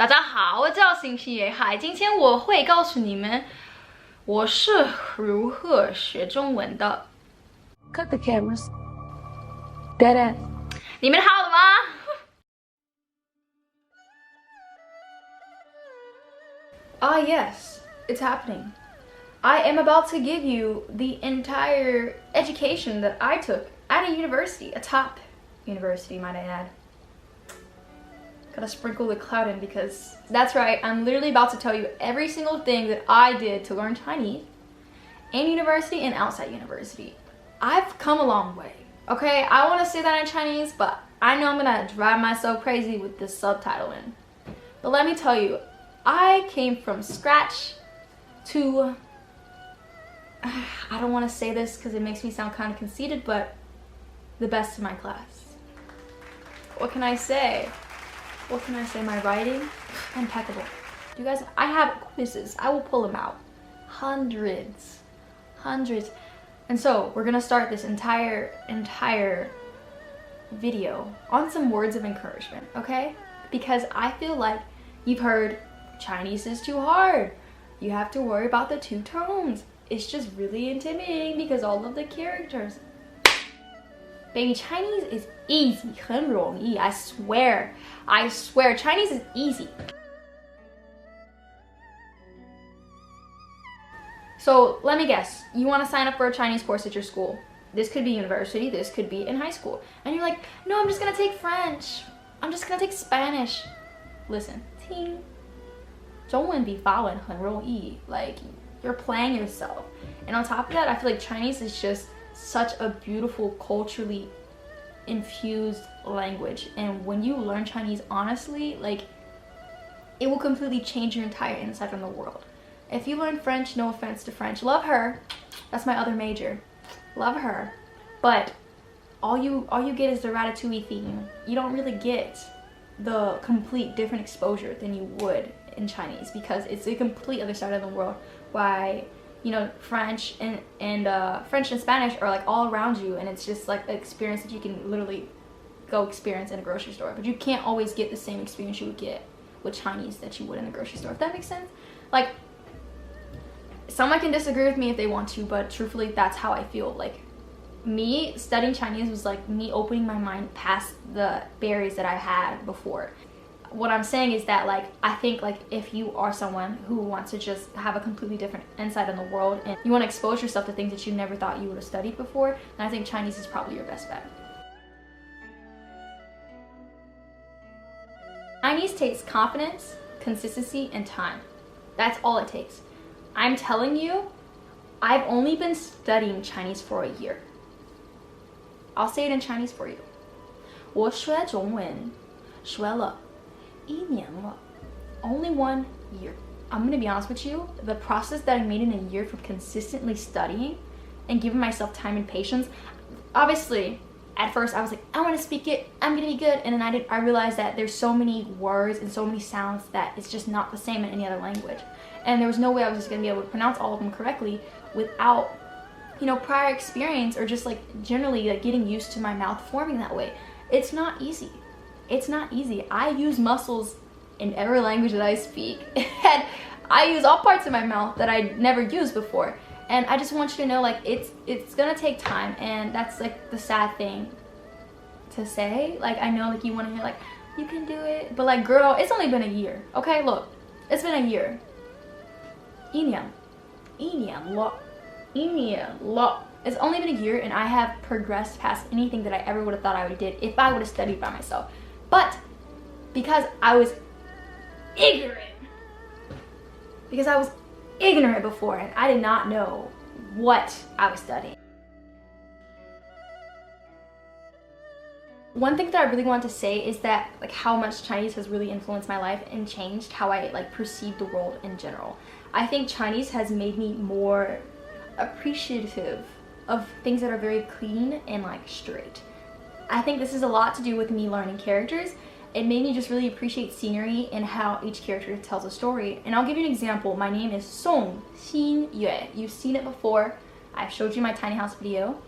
大家好，我叫星期野海，今天我会告诉你们我是如何学中文的。Cut the cameras. Dead ass. 你们好了吗？Ah, yes, it's happening. I am about to give you the entire education that I took at a university, a top university, might I add. Gotta sprinkle the cloud in because that's right, I'm literally about to tell you every single thing that I did to learn Chinese in university and outside university. I've come a long way, okay? I want to say that in Chinese, but I know I'm gonna drive myself crazy with this subtitle in. But let me tell you, I came from scratch to, I don't want to say this because it makes me sound kind of conceited, but the best in my class. What can I say? What can I say? My writing, impeccable. You guys, I have quizzes. I will pull them out. Hundreds. And so we're gonna start this entire video on some words of encouragement, okay? Because I feel like you've heard Chinese is too hard. You have to worry about the two tones. It's just really intimidating because all of the characters. Baby, Chinese is easy, 很容易, I swear, Chinese is easy. So let me guess, you want to sign up for a Chinese course at your school. This could be university, this could be in high school. And you're like, no, I'm just gonna take French. I'm just gonna take Spanish. Listen, 听中文比法文很容易. Like, you're playing yourself. And on top of that, I feel like Chinese is just such a beautiful, culturally infused language. And when you learn Chinese honestly, like, it will completely change your entire insight on the world. If you learn French, no offense to French, love her. That's my other major. Love her. But all you get is the ratatouille theme. You don't really get the complete different exposure than you would in Chinese because it's a complete other side of the world. Why, you know, French and French and Spanish are like all around you, and it's just like an experience that you can literally go experience in a grocery store. But you can't always get the same experience you would get with Chinese that you would in a grocery store, if that makes sense. Like, someone can disagree with me if they want to, but truthfully, that's how I feel. Like, me studying Chinese was like me opening my mind past the barriers that I had before. What I'm saying is that, like, I think, like, if you are someone who wants to just have a completely different insight on the world and you want to expose yourself to things that you never thought you would have studied before, then I think Chinese is probably your best bet. Chinese takes confidence, consistency, and time. That's all it takes. I'm telling you, I've only been studying Chinese for a year. I'll say it in Chinese for you. 我学中文学了1年了. Only 1 year. I'm gonna be honest with you, the process that I made in a year from consistently studying and giving myself time and patience, obviously, at first I was like, I want to speak it, I'm gonna be good, and then I realized that there's so many words and so many sounds that it's just not the same in any other language. And there was no way I was just gonna be able to pronounce all of them correctly without, you know, prior experience or just like generally like getting used to my mouth forming that way. It's not easy. It's not easy. I use muscles in every language that I speak, and I use all parts of my mouth that I never used before. And I just want you to know, like, it's gonna take time, and that's like the sad thing to say. Like, I know, like, you want to hear like, you can do it, but like, girl, it's only been a year. Okay, look, it's been a year. 1年了. It's only been a year, and I have progressed past anything that I ever would have thought I would did if I would have studied by myself. But because I was ignorant before, and I did not know what I was studying. One thing that I really want to say is that, like, how much Chinese has really influenced my life and changed how I like perceive the world in general. I think Chinese has made me more appreciative of things that are very clean and like straight. I think this is a lot to do with me learning characters. It made me just really appreciate scenery and how each character tells a story. And I'll give you an example. My name is Song Xin Yue. You've seen it before. I've showed you my tiny house video.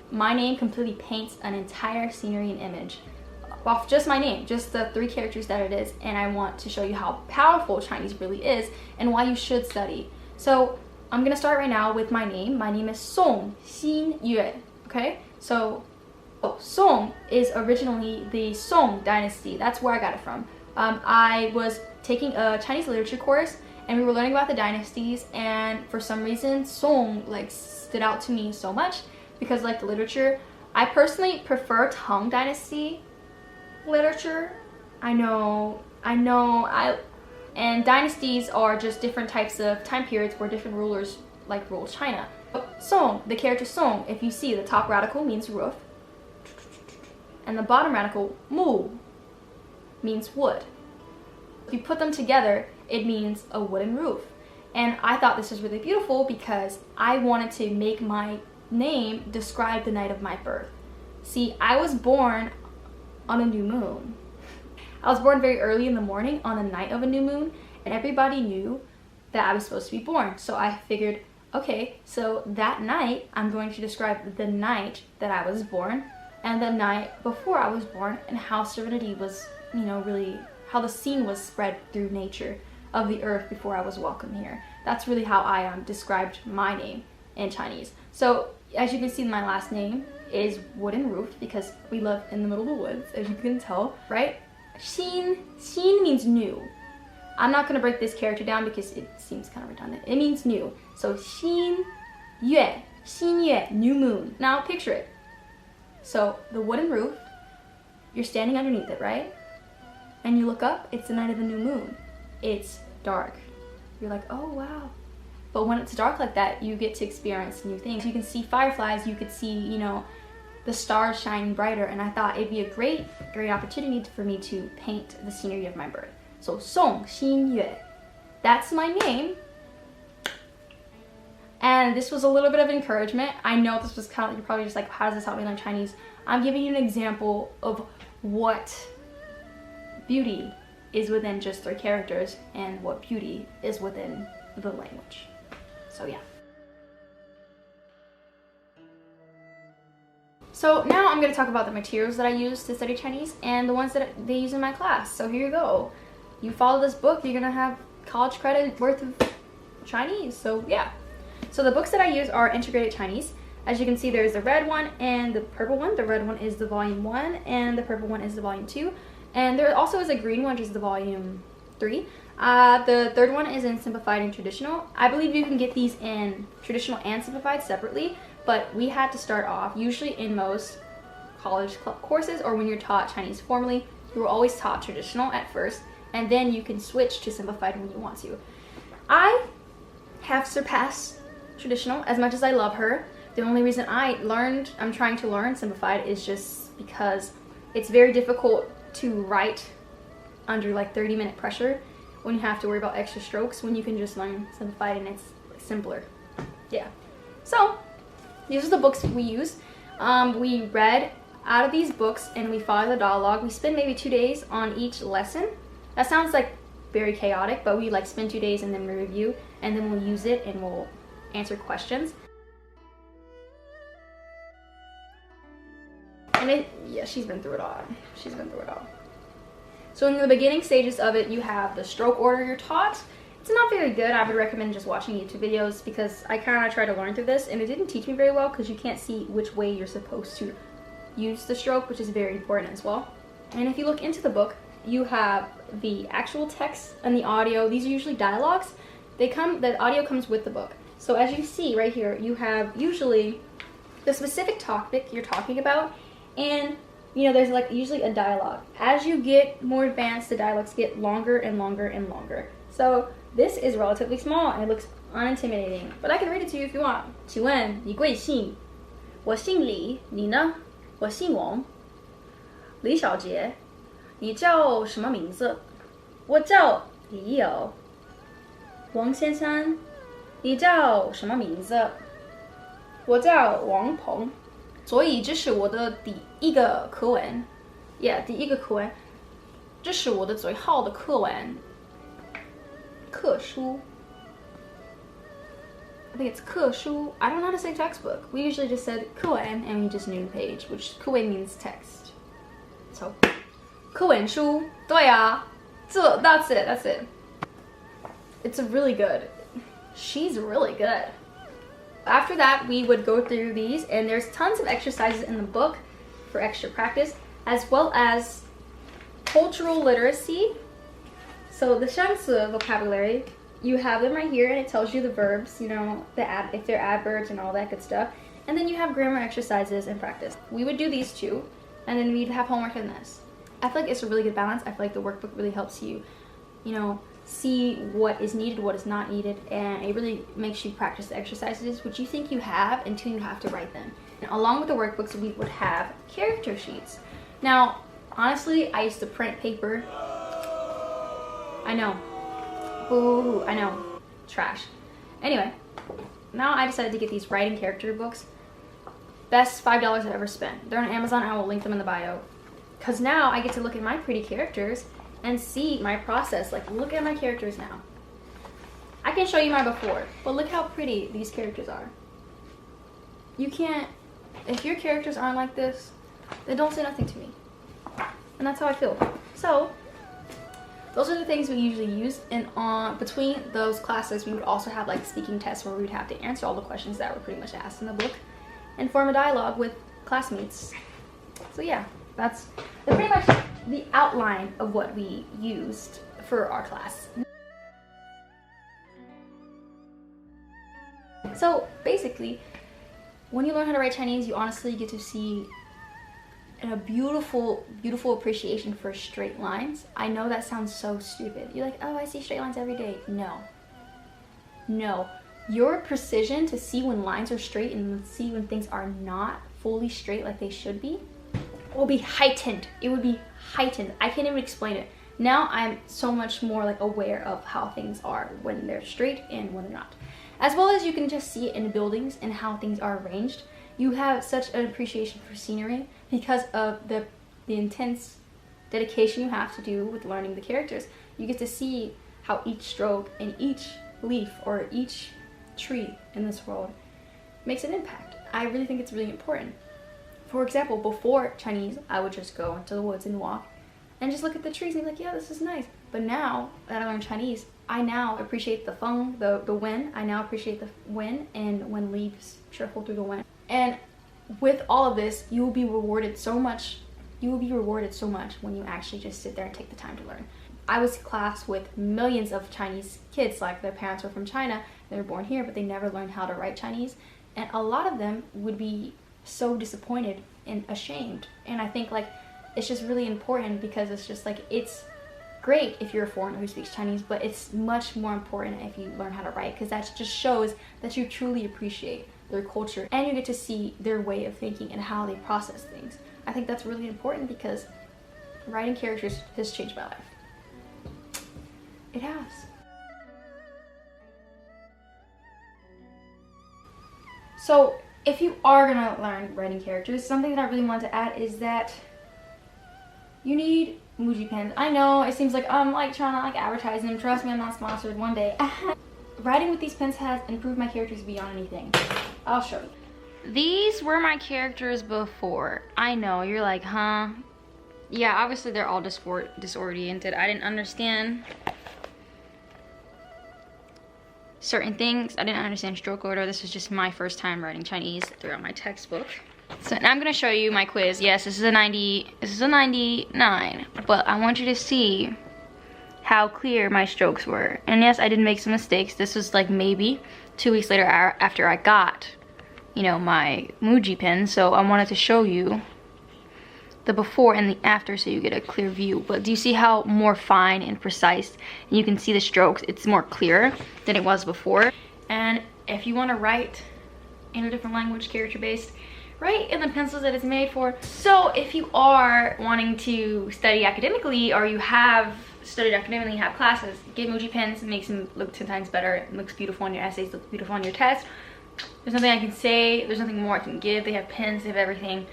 My name completely paints an entire scenery and image. well, just my name, just the 3 characters that it is, and I want to show you how powerful Chinese really is and why you should study. So I'm gonna start right now with my name. My name is Song Xinyue. Okay, so Song is originally the Song dynasty. That's where I got it from. I was taking a Chinese literature course, and we were learning about the dynasties, and for some reason Song like stood out to me so much because like the literature. I personally prefer Tang dynasty literature. And dynasties are just different types of time periods where different rulers like ruled China. Song, the character Song, if you see, the top radical means roof, and the bottom radical mu means wood. If you put them together, it means a wooden roof. And I thought this was really beautiful because I wanted to make my name describe the night of my birth. See, I was born on a new moon. I was born very early in the morning on the night of a new moon, and everybody knew that I was supposed to be born. So I figured, okay, so that night I'm going to describe the night that I was born and the night before I was born, and how serenity was, really how the scene was spread through nature of the earth before I was welcome here. That's really how I described my name in Chinese. So as you can see, my last name is Wooden Roof because we live in the middle of the woods, as you can tell, right? Xin means new. I'm not going to break this character down because it seems kind of redundant. It means new. So Xin Yue, new moon. Now picture it. So the wooden roof, you're standing underneath it, right? And you look up, it's the night of the new moon. It's dark. You're like, oh wow. But when it's dark like that, you get to experience new things. You can see fireflies, you could see, the stars shining brighter, and I thought it'd be a great opportunity for me to paint the scenery of my birth. So Song Xinyue, that's my name. And this was a little bit of encouragement. I know this was kind of, you're probably just like, how does this help me learn Chinese? I'm giving you an example of what beauty is within just 3 characters and what beauty is within the language. So yeah. So now I'm going to talk about the materials that I use to study Chinese and the ones that they use in my class. So here you go. You follow this book, you're going to have college credit worth of Chinese. So yeah. So the books that I use are Integrated Chinese. As you can see, there's the red one and the purple one. The red one is the volume 1 and the purple one is the volume 2. And there also is a green one, which is the volume 3. The third one is in Simplified and Traditional. I believe you can get these in Traditional and Simplified separately, but we had to start off, usually in most college courses or when you're taught Chinese formally, you were always taught Traditional at first, and then you can switch to Simplified when you want to. I have surpassed Traditional as much as I love her. The only reason I'm trying to learn Simplified is just because it's very difficult to write under like 30-minute pressure when you have to worry about extra strokes, when you can just learn Simplified and it's simpler. Yeah. So these are the books we use. We read out of these books and we follow the dialogue. We spend maybe 2 days on each lesson. That sounds like very chaotic, but we like spend 2 days and then we review, and then we'll use it and we'll answer questions. And yeah, she's been through it all. She's been through it all. So in the beginning stages of it, you have the stroke order you're taught. It's not very good. I would recommend just watching YouTube videos because I kind of tried to learn through this and it didn't teach me very well because you can't see which way you're supposed to use the stroke, which is very important as well. And if you look into the book, you have the actual text and the audio. These are usually dialogues. The audio comes with the book. So as you see right here, you have usually the specific topic you're talking about, and there's like usually a dialogue. As you get more advanced, the dialogues get longer and longer and longer. So this is relatively small and it looks unintimidating, but I can read it to you if you want. 请问你贵姓？我姓李，你呢？我姓王。李小姐，你叫什么名字？我叫李友。王先生，你叫什么名字？我叫王鹏。所以这是我的第一个课文，第一个课文，这是我的最好的课文，课书。I think it's 课书. I don't know how to say textbook. We usually just said 课文 and we just knew the page, which 课文 means text. So 课文书，对啊，that's it, that's it. It's really good. She's really good. After that, we would go through these, and there's tons of exercises in the book for extra practice, as well as cultural literacy. So the 生词 vocabulary, you have them right here, and it tells you the verbs, you know, if they're adverbs and all that good stuff. And then you have grammar exercises and practice. We would do these two, and then we'd have homework in this. I feel like it's a really good balance. I feel like the workbook really helps you, you know, see what is needed, what is not needed, and it really makes you practice the exercises, which you think you have until you have to write them. And along with the workbooks, we would have character sheets. Now, honestly, I used to print paper. I know. Boo, I know. Trash. Anyway, now I decided to get these writing character books. Best $5 I've ever spent. They're on Amazon. I will link them in the bio. Because now I get to look at my pretty characters and see my process. Like, look at my characters now. I can show you my before, but look how pretty these characters are. You can't, if your characters aren't like this, they don't say nothing to me. And that's how I feel. So, those are the things we usually use. And between those classes, we would also have like speaking tests where we would have to answer all the questions that were pretty much asked in the book and form a dialogue with classmates. So yeah, that's pretty much the outline of what we used for our class. So basically, when you learn how to write Chinese, you honestly get to see a beautiful, beautiful appreciation for straight lines. I know that sounds so stupid. You're like, oh, I see straight lines every day. No. No. Your precision to see when lines are straight and see when things are not fully straight like they should be will be heightened. It would be heightened. I can't even explain it. Now I'm so much more like aware of how things are when they're straight and when they're not. As well as you can just see it in buildings and how things are arranged. You have such an appreciation for scenery because of the intense dedication you have to do with learning the characters. You get to see how each stroke and each leaf or each tree in this world makes an impact. I really think it's really important. For example, before Chinese, I would just go into the woods and walk and just look at the trees and be like, yeah, this is nice. But now that I learned Chinese, I now appreciate the feng, the wind. I now appreciate the wind and when leaves shuffle through the wind. And with all of this, you will be rewarded so much. You will be rewarded so much when you actually just sit there and take the time to learn. I was in class with millions of Chinese kids, like their parents were from China, they were born here, but they never learned how to write Chinese. And a lot of them would be so disappointed and ashamed. And I think like it's just really important because it's just like, it's great if you're a foreigner who speaks Chinese, but it's much more important if you learn how to write, because that just shows that you truly appreciate their culture and you get to see their way of thinking and how they process things. I think that's really important because writing characters has changed my life. It has. So if you are gonna learn writing characters, something that I really want to add is that you need emoji pens. I know it seems like I'm like trying to like advertise them. Trust me, I'm not sponsored. One day. Writing with these pens has improved my characters beyond anything. I'll show you. These were my characters before. I know, you're like, huh? Yeah, obviously they're all disoriented. I didn't understand certain things. I didn't understand stroke order. This was just my first time writing Chinese throughout my textbook. So now I'm gonna show you my quiz. Yes, this is a 90, this is a 99, but I want you to see how clear my strokes were. And yes, I did make some mistakes. This was like maybe 2 weeks later after I got, you know, my emoji pen. So I wanted to show you the before and the after so you get a clear view. But do you see how more fine and precise, and you can see the strokes, it's more clear than it was before. And if you want to write in a different language, character based, write in the pencils that it's made for. So if you are wanting to study academically, or you have studied academically, have classes, get emoji pens. It makes them look 10 times better. It looks beautiful on your essays, looks beautiful on your test. There's nothing I can say, there's nothing more I can give. They have pens, they have everything.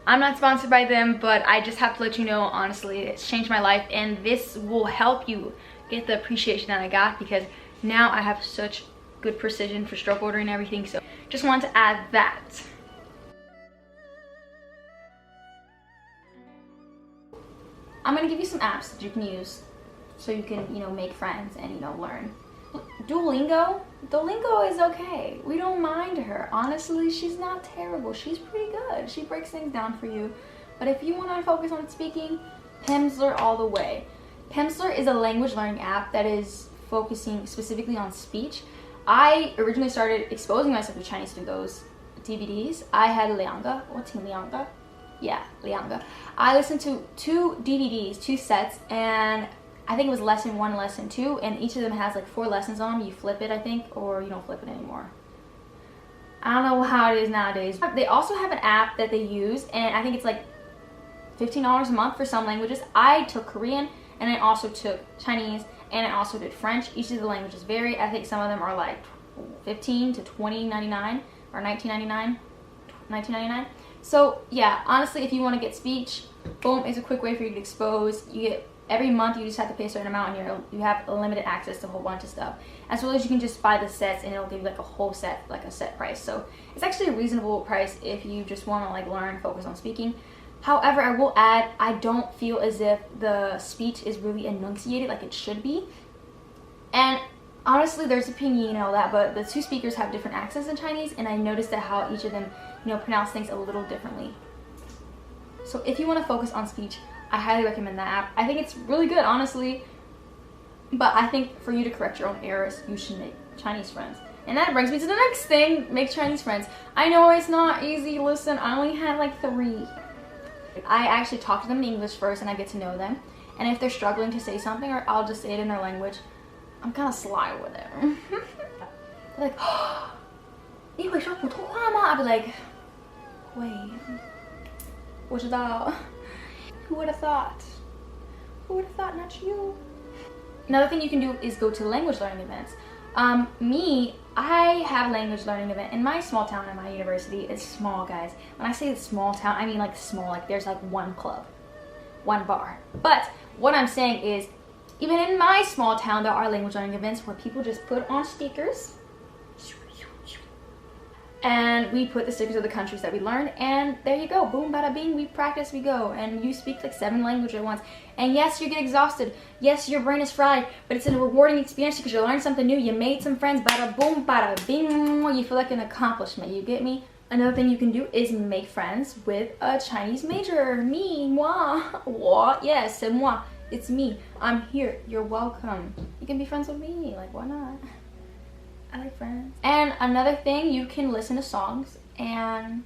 I'm not sponsored by them, but I just have to let you know, honestly, it's changed my life, and this will help you get the appreciation that I got, because now I have such good precision for stroke order and everything. So just wanted to add that. I'm gonna give you some apps that you can use so you can, you know, make friends and, you know, learn. Duolingo is okay. We don't mind her. Honestly, she's not terrible. She's pretty good. She breaks things down for you. But if you want to focus on speaking, Pimsleur all the way. Pimsleur is a language learning app that is focusing specifically on speech. I originally started exposing myself to Chinese through those DVDs. I had Lianga. What's Lianga? Yeah, Lianga. I listened to 2 DVDs, 2 sets, and I think it was lesson 1 and lesson 2, and each of them has like 4 lessons on them. You flip it, I think, or you don't flip it anymore. I don't know how it is nowadays. They also have an app that they use, and I think it's like $15 a month for some languages. I took Korean, and I also took Chinese, and I also did French. Each of the languages vary. I think some of them are like $15 to $20.99 or $19.99. So yeah, honestly, if you want to get speech, boom, it's a quick way for you to expose. You get every month, you just have to pay a certain amount, and you have limited access to a whole bunch of stuff. As well as you can just buy the sets, and it'll give you like a whole set, like a set price. So it's actually a reasonable price if you just want to like learn, focus on speaking. However, I will add, I don't feel as if the speech is really enunciated like it should be. And honestly, there's opinion and all that, but the 2 speakers have different accents in Chinese, and I noticed that how each of them, you know, pronounce things a little differently. So if you want to focus on speech, I highly recommend that app. I think it's really good, honestly. But I think for you to correct your own errors, you should make Chinese friends. And that brings me to the next thing, make Chinese friends. I know it's not easy. Listen, I only had like 3. I actually talk to them in English first, and I get to know them. And if they're struggling to say something, or I'll just say it in their language. I'm kind of sly with it. They're like, oh, 你会说普通话吗? I'll be like, 会，我知道。Who would have thought? Who would have thought? Not you. Another thing you can do is go to language learning events. I have a language learning event in my small town at my university. It's small, guys. When I say it's small town, I mean like small, like there's like 1 club, 1 bar. But what I'm saying is, even in my small town, there are language learning events where people just put on stickers, and we put the stickers of the countries that we learned, and there you go, boom, bada bing, we practice, we go, and you speak like 7 languages at once. And yes, you get exhausted, yes, your brain is fried, but it's a rewarding experience because you learned something new, you made some friends, bada boom, bada bing, you feel like an accomplishment, you get me? Another thing you can do is make friends with a Chinese major. Me, moi, yes, c'est moi, it's me, I'm here, you're welcome. You can be friends with me, like why not? I like friends. And another thing, you can listen to songs and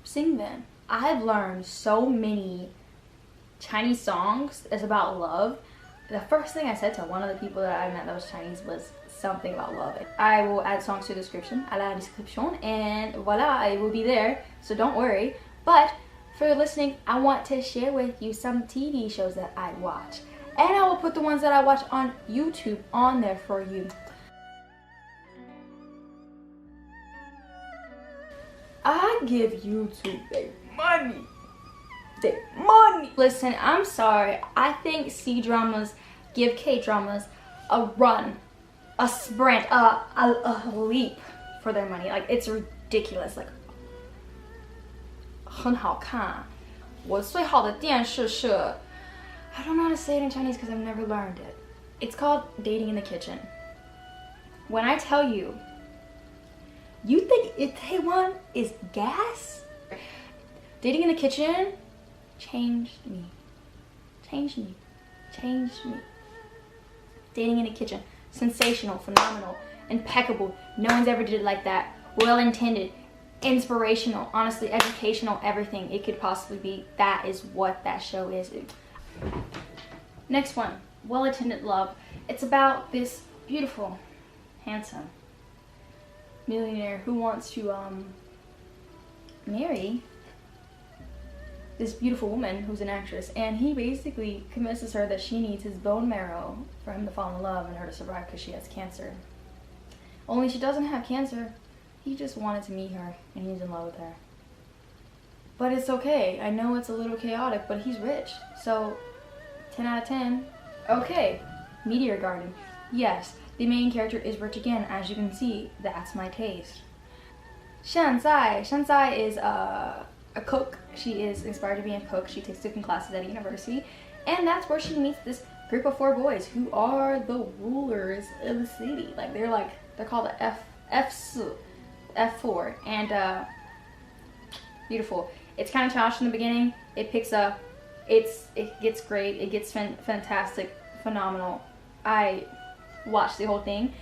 sing them. I've learned so many Chinese songs that's about love. The first thing I said to one of the people that I met that was Chinese was something about love. I will add songs to the description, à la description, and voila, it will be there, so don't worry. But for listening, I want to share with you some TV shows that I watch. And I will put the ones that I watch on YouTube on there for you. I give YouTube their money. Their money. Listen, I'm sorry. I think C-dramas give K-dramas a run, a sprint, a leap for their money. Like, it's ridiculous. Like, 很好看。我最好的电视是 I don't know how to say it in Chinese because I've never learned it. It's called Dating in the Kitchen. When I tell you, you think Itaewon is gas? Dating in the Kitchen changed me. Changed me. Changed me. Dating in the Kitchen. Sensational, phenomenal, impeccable. No one's ever did it like that. Well intended, inspirational, honestly, educational, everything it could possibly be. That is what that show is. Next one, Well Attended Love. It's about this beautiful, handsome millionaire who wants to marry this beautiful woman who's an actress, and he basically convinces her that she needs his bone marrow for him to fall in love and her to survive because she has cancer. Only she doesn't have cancer. He just wanted to meet her and he's in love with her. But it's okay. I know it's a little chaotic, but he's rich. So 10 out of 10. Okay, Meteor Garden. Yes, the main character is rich again. As you can see, that's my taste. Shanzai is a cook. She is inspired to be a cook. She takes different classes at a university, And that's where she meets this group of 4 boys who are the rulers of the city. Like they're called the F4, and beautiful. It's kind of childish in the beginning. It picks up. It gets great. It gets fantastic, phenomenal. I watched the whole thing.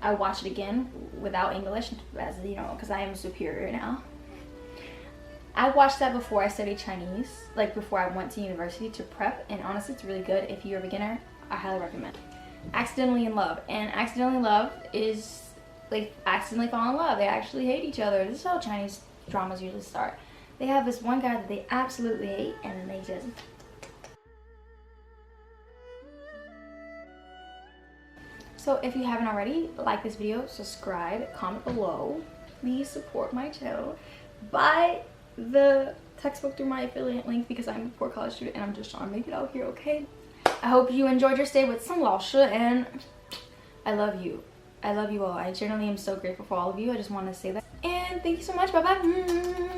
I watched it again without English, as you know, because I am superior now. I watched that before I studied Chinese, like before I went to university to prep, and honestly it's really good. If you're a beginner, I highly recommend. Accidentally in Love, and accidentally in love is like accidentally fall in love. They actually hate each other. This is how Chinese dramas usually start. They have this one guy that they absolutely hate, and then they just... So if you haven't already, like this video, subscribe, comment below. Please support my channel. Buy the textbook through my affiliate link because I'm a poor college student and I'm just trying to make it out here, okay? I hope you enjoyed your stay with some Lau Tzu, and I love you. I love you all. I genuinely am so grateful for all of you. I just want to say that. And thank you so much. Bye-bye.